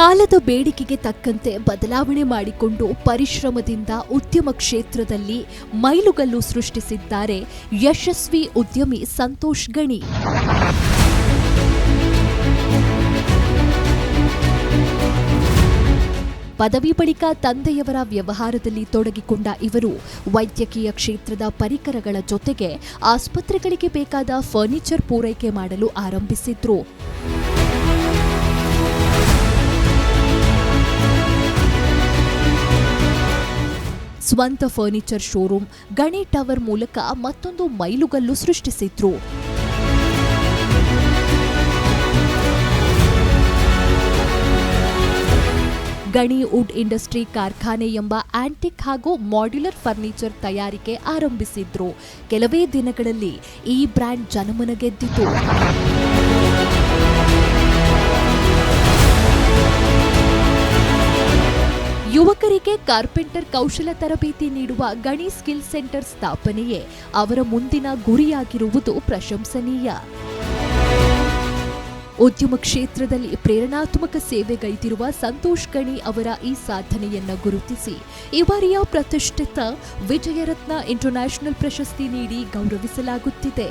ಕಾಲದ ಬೇಡಿಕೆಗೆ ತಕ್ಕಂತೆ ಬದಲಾವಣೆ ಮಾಡಿಕೊಂಡು ಪರಿಶ್ರಮದಿಂದ ಉದ್ಯಮ ಕ್ಷೇತ್ರದಲ್ಲಿ ಮೈಲುಗಲ್ಲು ಸೃಷ್ಟಿಸಿದ್ದಾರೆ ಯಶಸ್ವಿ ಉದ್ಯಮಿ ಸಂತೋಷ್ ಗಣಿ. ಪದವಿ ಬಳಿಕ ತಂದೆಯವರ ವ್ಯವಹಾರದಲ್ಲಿ ತೊಡಗಿಕೊಂಡ ಇವರು ವೈದ್ಯಕೀಯ ಕ್ಷೇತ್ರದ ಪರಿಕರಗಳ ಜೊತೆಗೆ ಆಸ್ಪತ್ರೆಗಳಿಗೆ ಬೇಕಾದ ಫರ್ನಿಚರ್ ಪೂರೈಕೆ ಮಾಡಲು ಆರಂಭಿಸಿದ್ರು. ಸ್ವಂತ ಫರ್ನಿಚರ್ ಶೋರೂಮ್ ಗಣಿ ಟವರ್ ಮೂಲಕ ಮತ್ತೊಂದು ಮೈಲುಗಲ್ಲು ಸೃಷ್ಟಿಸಿದ್ರು. ಗಣಿ ವುಡ್ ಇಂಡಸ್ಟ್ರಿ ಕಾರ್ಖಾನೆ ಎಂಬ ಆಂಟಿಕ್ ಹಾಗೂ ಮಾಡ್ಯುಲರ್ ಫರ್ನಿಚರ್ ತಯಾರಿಕೆ ಆರಂಭಿಸಿದ್ರು. ಕೆಲವೇ ದಿನಗಳಲ್ಲಿ ಈ ಬ್ರ್ಯಾಂಡ್ ಜನಮನ ಗೆದ್ದಿತು. ಯುವಕರಿಗೆ ಕಾರ್ಪೆಂಟರ್ ಕೌಶಲ ತರಬೇತಿ ನೀಡುವ ಗಣಿ ಸ್ಕಿಲ್ ಸೆಂಟರ್ ಸ್ಥಾಪನೆಯೇ ಅವರ ಮುಂದಿನ ಗುರಿಯಾಗಿರುವುದು ಪ್ರಶಂಸನೀಯ. ಉದ್ಯಮ ಕ್ಷೇತ್ರದಲ್ಲಿ ಪ್ರೇರಣಾತ್ಮಕ ಸೇವೆಗೈದಿರುವ ಸಂತೋಷ್ ಗಣಿ ಅವರ ಈ ಸಾಧನೆಯನ್ನು ಗುರುತಿಸಿ ಈ ಬಾರಿಯ ಪ್ರತಿಷ್ಠಿತ ವಿಜಯರತ್ನ ಇಂಟರ್ನ್ಯಾಷನಲ್ ಪ್ರಶಸ್ತಿ ನೀಡಿ ಗೌರವಿಸಲಾಗುತ್ತಿದೆ.